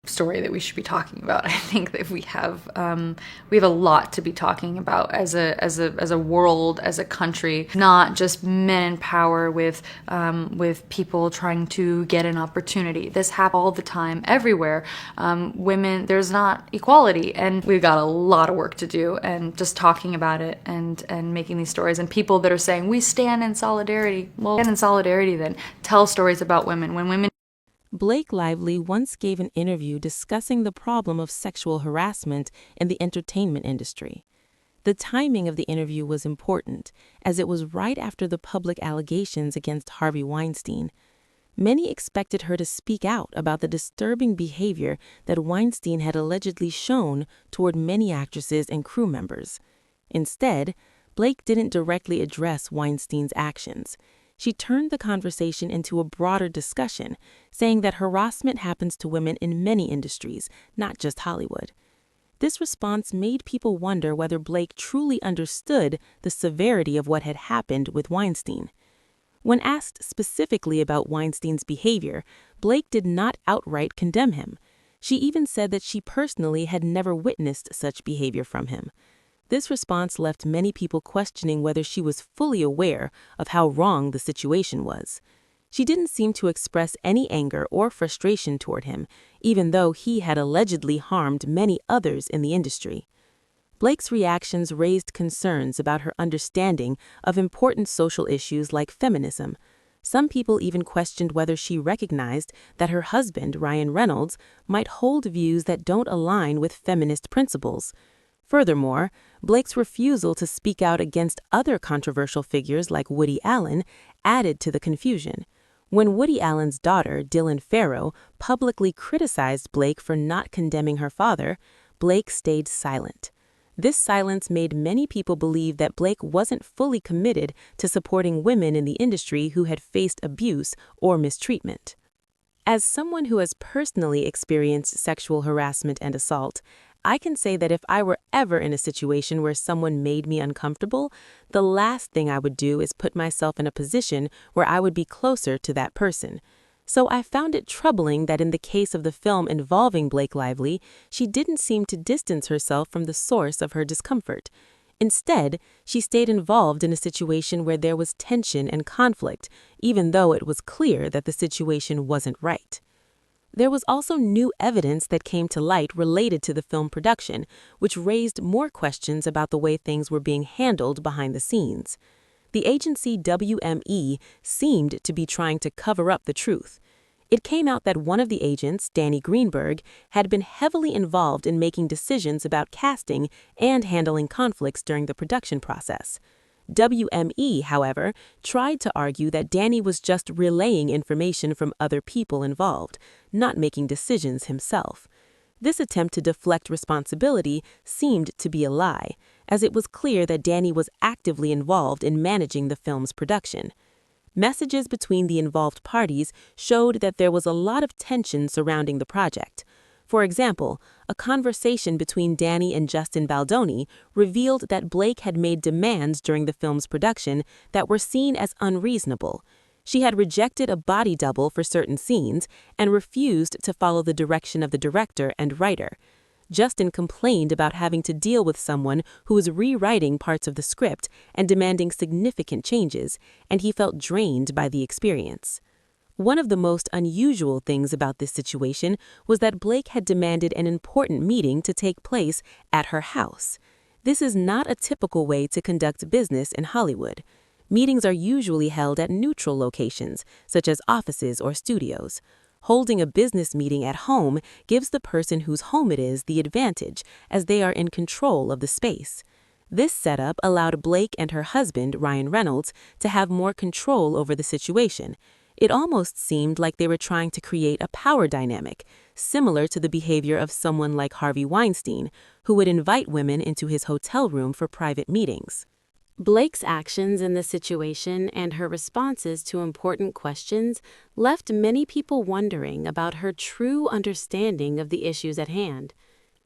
story that we should be talking about. I think that we have a lot to be talking about as a world, as a country, not just men in power with people trying to get an opportunity. This happens all the time, everywhere. Women, there's not equality, and we've got a lot of work to do. And just talking about it and making these stories, and people that are saying we stand in solidarity. Well, stand in solidarity, then tell stories about women. When women Blake Lively once gave an interview discussing the problem of sexual harassment in the entertainment industry. The timing of the interview was important, as it was right after the public allegations against Harvey Weinstein. Many expected her to speak out about the disturbing behavior that Weinstein had allegedly shown toward many actresses and crew members. Instead, Blake didn't directly address Weinstein's actions. She turned the conversation into a broader discussion, saying that harassment happens to women in many industries, not just Hollywood. This response made people wonder whether Blake truly understood the severity of what had happened with Weinstein. When asked specifically about Weinstein's behavior, Blake did not outright condemn him. She even said that she personally had never witnessed such behavior from him. This response left many people questioning whether she was fully aware of how wrong the situation was. She didn't seem to express any anger or frustration toward him, even though he had allegedly harmed many others in the industry. Blake's reactions raised concerns about her understanding of important social issues like feminism. Some people even questioned whether she recognized that her husband, Ryan Reynolds, might hold views that don't align with feminist principles. Furthermore, Blake's refusal to speak out against other controversial figures like Woody Allen added to the confusion. When Woody Allen's daughter, Dylan Farrow, publicly criticized Blake for not condemning her father, Blake stayed silent. This silence made many people believe that Blake wasn't fully committed to supporting women in the industry who had faced abuse or mistreatment. As someone who has personally experienced sexual harassment and assault, I can say that if I were ever in a situation where someone made me uncomfortable, the last thing I would do is put myself in a position where I would be closer to that person. So I found it troubling that in the case of the film involving Blake Lively, she didn't seem to distance herself from the source of her discomfort. Instead, she stayed involved in a situation where there was tension and conflict, even though it was clear that the situation wasn't right. There was also new evidence that came to light related to the film production, which raised more questions about the way things were being handled behind the scenes. The agency WME seemed to be trying to cover up the truth. It came out that one of the agents, Danny Greenberg, had been heavily involved in making decisions about casting and handling conflicts during the production process. WME, however, tried to argue that Danny was just relaying information from other people involved, not making decisions himself. This attempt to deflect responsibility seemed to be a lie, as it was clear that Danny was actively involved in managing the film's production. Messages between the involved parties showed that there was a lot of tension surrounding the project. For example, a conversation between Danny and Justin Baldoni revealed that Blake had made demands during the film's production that were seen as unreasonable. She had rejected a body double for certain scenes and refused to follow the direction of the director and writer. Justin complained about having to deal with someone who was rewriting parts of the script and demanding significant changes, and he felt drained by the experience. One of the most unusual things about this situation was that Blake had demanded an important meeting to take place at her house. This is not a typical way to conduct business in Hollywood. Meetings are usually held at neutral locations, such as offices or studios. Holding a business meeting at home gives the person whose home it is the advantage, as they are in control of the space. This setup allowed Blake and her husband, Ryan Reynolds, to have more control over the situation. It almost seemed like they were trying to create a power dynamic, similar to the behavior of someone like Harvey Weinstein, who would invite women into his hotel room for private meetings. Blake's actions in the situation and her responses to important questions left many people wondering about her true understanding of the issues at hand.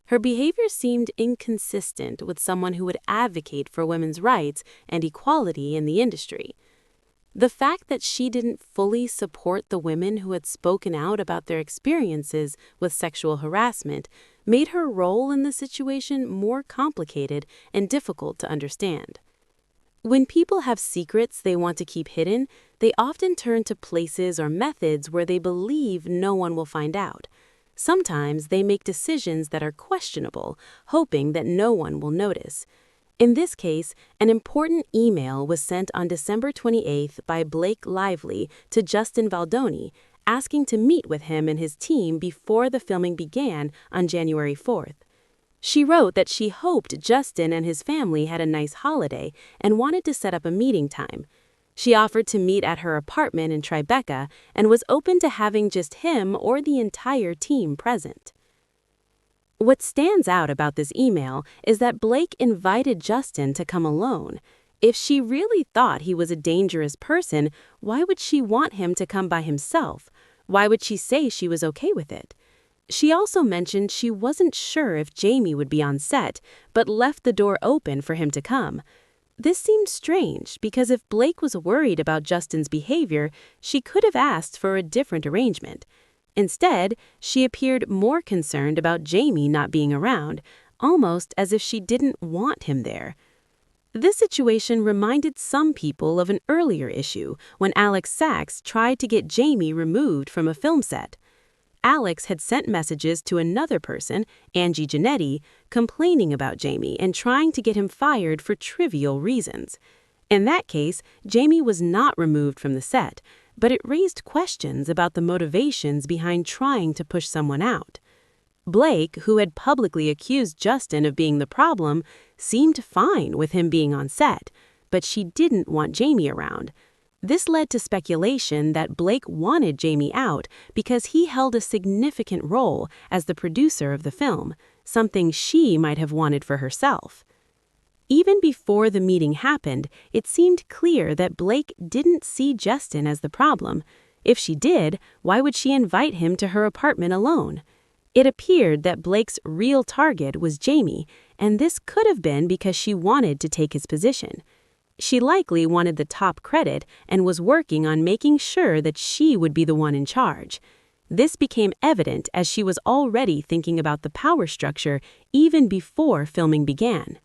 Her behavior seemed inconsistent with someone who would advocate for women's rights and equality in the industry. The fact that she didn't fully support the women who had spoken out about their experiences with sexual harassment made her role in the situation more complicated and difficult to understand. When people have secrets they want to keep hidden, they often turn to places or methods where they believe no one will find out. Sometimes they make decisions that are questionable, hoping that no one will notice. In this case, an important email was sent on December 28th by Blake Lively to Justin Baldoni, asking to meet with him and his team before the filming began on January 4th. She wrote that she hoped Justin and his family had a nice holiday and wanted to set up a meeting time. She offered to meet at her apartment in Tribeca and was open to having just him or the entire team present. What stands out about this email is that Blake invited Justin to come alone. If she really thought he was a dangerous person, why would she want him to come by himself? Why would she say she was okay with it? She also mentioned she wasn't sure if Jamie would be on set, but left the door open for him to come. This seemed strange because if Blake was worried about Justin's behavior, she could have asked for a different arrangement. Instead, she appeared more concerned about Jamie not being around, almost as if she didn't want him there. This situation reminded some people of an earlier issue when Alex Sachs tried to get Jamie removed from a film set. Alex had sent messages to another person, Angie Janetti, complaining about Jamie and trying to get him fired for trivial reasons. In that case, Jamie was not removed from the set, but it raised questions about the motivations behind trying to push someone out. Blake, who had publicly accused Justin of being the problem, seemed fine with him being on set, but she didn't want Jamie around. This led to speculation that Blake wanted Jamie out because he held a significant role as the producer of the film, something she might have wanted for herself. Even before the meeting happened, it seemed clear that Blake didn't see Justin as the problem. If she did, why would she invite him to her apartment alone? It appeared that Blake's real target was Jamie, and this could have been because she wanted to take his position. She likely wanted the top credit and was working on making sure that she would be the one in charge. This became evident as she was already thinking about the power structure even before filming began.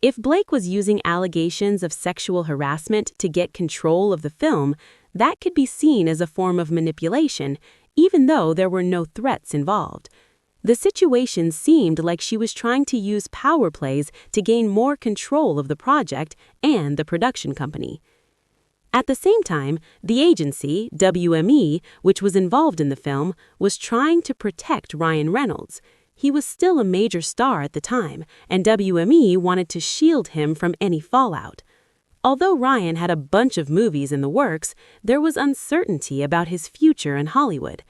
If Blake was using allegations of sexual harassment to get control of the film, that could be seen as a form of manipulation, even though there were no threats involved. The situation seemed like she was trying to use power plays to gain more control of the project and the production company. At the same time, the agency, WME, which was involved in the film, was trying to protect Ryan Reynolds. He was still a major star at the time, and WME wanted to shield him from any fallout. Although Ryan had a bunch of movies in the works, there was uncertainty about his future in Hollywood.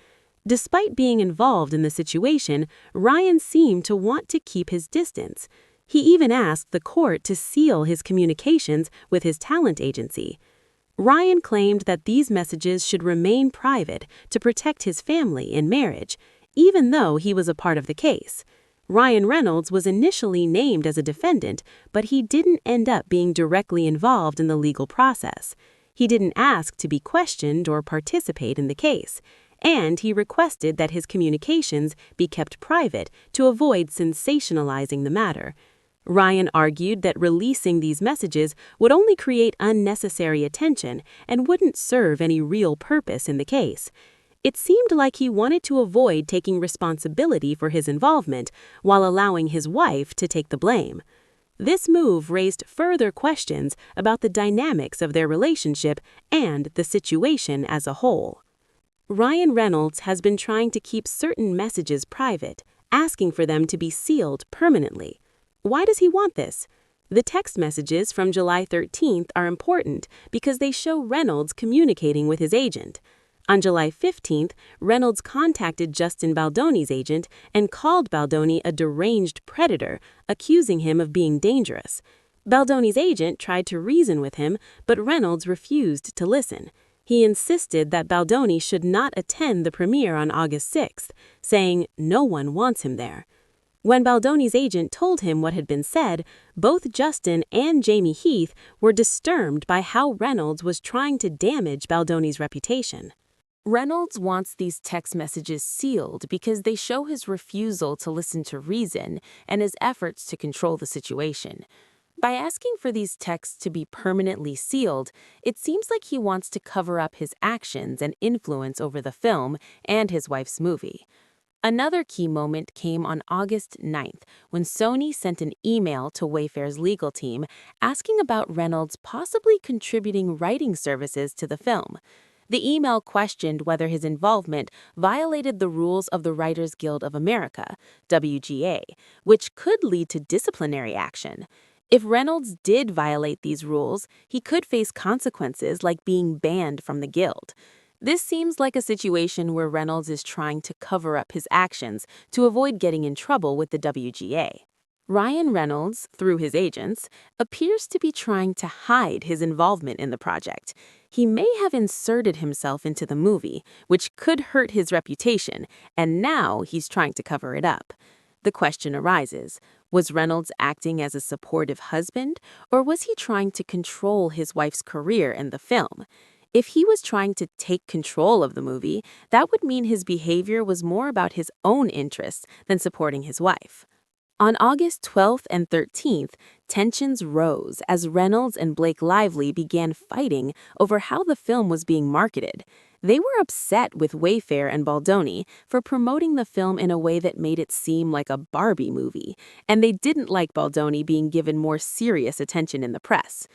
Despite being involved in the situation, Ryan seemed to want to keep his distance. He even asked the court to seal his communications with his talent agency. Ryan claimed that these messages should remain private to protect his family and marriage, even though he was a part of the case. Ryan Reynolds was initially named as a defendant, but he didn't end up being directly involved in the legal process. He didn't ask to be questioned or participate in the case, and he requested that his communications be kept private to avoid sensationalizing the matter. Ryan argued that releasing these messages would only create unnecessary attention and wouldn't serve any real purpose in the case. It seemed like he wanted to avoid taking responsibility for his involvement while allowing his wife to take the blame. This move raised further questions about the dynamics of their relationship and the situation as a whole. Ryan Reynolds has been trying to keep certain messages private, asking for them to be sealed permanently. Why does he want this? The text messages from July 13th are important because they show Reynolds communicating with his agent. On July 15th, Reynolds contacted Justin Baldoni's agent and called Baldoni a deranged predator, accusing him of being dangerous. Baldoni's agent tried to reason with him, but Reynolds refused to listen. He insisted that Baldoni should not attend the premiere on August 6th, saying no one wants him there. When Baldoni's agent told him what had been said, both Justin and Jamie Heath were disturbed by how Reynolds was trying to damage Baldoni's reputation. Reynolds wants these text messages sealed because they show his refusal to listen to reason and his efforts to control the situation. By asking for these texts to be permanently sealed, it seems like he wants to cover up his actions and influence over the film and his wife's movie. Another key moment came on August 9th when Sony sent an email to Wayfair's legal team asking about Reynolds possibly contributing writing services to the film. The email questioned whether his involvement violated the rules of the Writers Guild of America, WGA, which could lead to disciplinary action. If Reynolds did violate these rules, he could face consequences like being banned from the guild. This seems like a situation where Reynolds is trying to cover up his actions to avoid getting in trouble with the WGA. Ryan Reynolds, through his agents, appears to be trying to hide his involvement in the project. He may have inserted himself into the movie, which could hurt his reputation, and now he's trying to cover it up. The question arises, was Reynolds acting as a supportive husband, or was he trying to control his wife's career in the film? If he was trying to take control of the movie, that would mean his behavior was more about his own interests than supporting his wife. On August 12th and 13th, tensions rose as Reynolds and Blake Lively began fighting over how the film was being marketed. They were upset with Wayfair and Baldoni for promoting the film in a way that made it seem like a Barbie movie, and they didn't like Baldoni being given more serious attention in the press.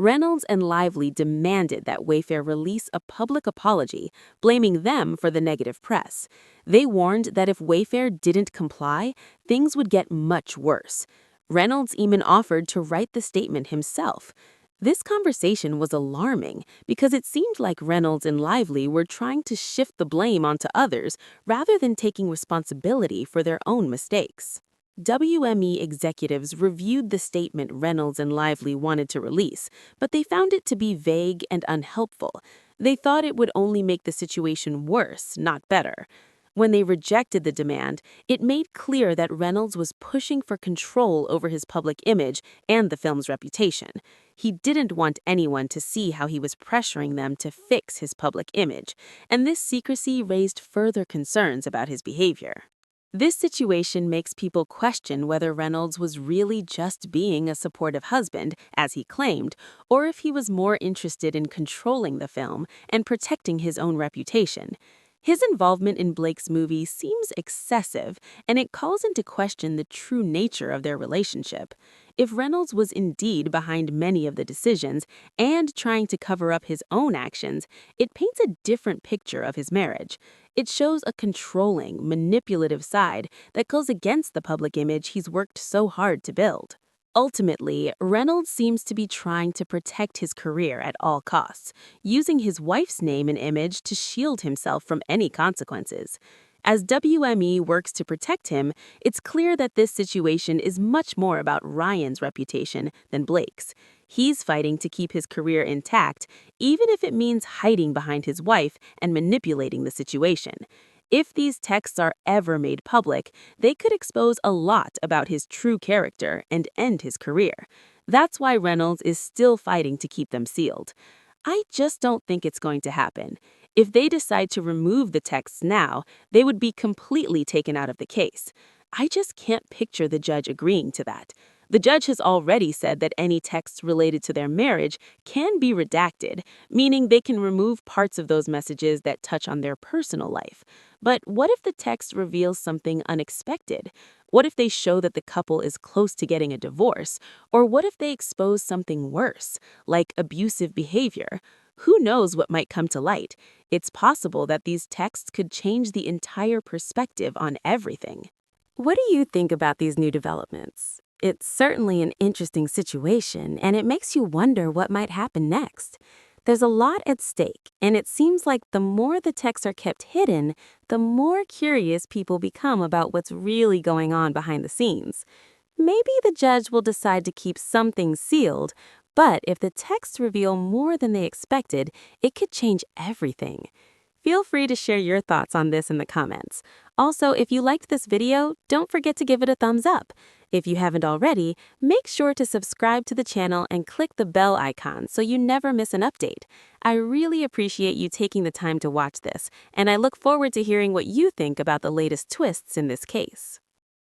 Reynolds and Lively demanded that Wayfair release a public apology, blaming them for the negative press. They warned that if Wayfair didn't comply, things would get much worse. Reynolds even offered to write the statement himself. This conversation was alarming because it seemed like Reynolds and Lively were trying to shift the blame onto others rather than taking responsibility for their own mistakes. WME executives reviewed the statement Reynolds and Lively wanted to release, but they found it to be vague and unhelpful. They thought it would only make the situation worse, not better. When they rejected the demand, it made clear that Reynolds was pushing for control over his public image and the film's reputation. He didn't want anyone to see how he was pressuring them to fix his public image, and this secrecy raised further concerns about his behavior. This situation makes people question whether Reynolds was really just being a supportive husband, as he claimed, or if he was more interested in controlling the film and protecting his own reputation. His involvement in Blake's movie seems excessive, and it calls into question the true nature of their relationship. If Reynolds was indeed behind many of the decisions and trying to cover up his own actions, it paints a different picture of his marriage. It shows a controlling, manipulative side that goes against the public image he's worked so hard to build. Ultimately, Reynolds seems to be trying to protect his career at all costs, using his wife's name and image to shield himself from any consequences. As WME works to protect him, it's clear that this situation is much more about Ryan's reputation than Blake's. He's fighting to keep his career intact, even if it means hiding behind his wife and manipulating the situation. If these texts are ever made public, they could expose a lot about his true character and end his career. That's why Reynolds is still fighting to keep them sealed. I just don't think it's going to happen. If they decide to remove the texts now, they would be completely taken out of the case. I just can't picture the judge agreeing to that. The judge has already said that any texts related to their marriage can be redacted, meaning they can remove parts of those messages that touch on their personal life. But what if the text reveals something unexpected? What if they show that the couple is close to getting a divorce? Or what if they expose something worse, like abusive behavior? Who knows what might come to light? It's possible that these texts could change the entire perspective on everything. What do you think about these new developments? It's certainly an interesting situation, and it makes you wonder what might happen next. There's a lot at stake, and it seems like the more the texts are kept hidden, the more curious people become about what's really going on behind the scenes. Maybe the judge will decide to keep some things sealed, but if the texts reveal more than they expected, it could change everything. Feel free to share your thoughts on this in the comments. Also, if you liked this video, don't forget to give it a thumbs up. If you haven't already, make sure to subscribe to the channel and click the bell icon so you never miss an update. I really appreciate you taking the time to watch this, and I look forward to hearing what you think about the latest twists in this case.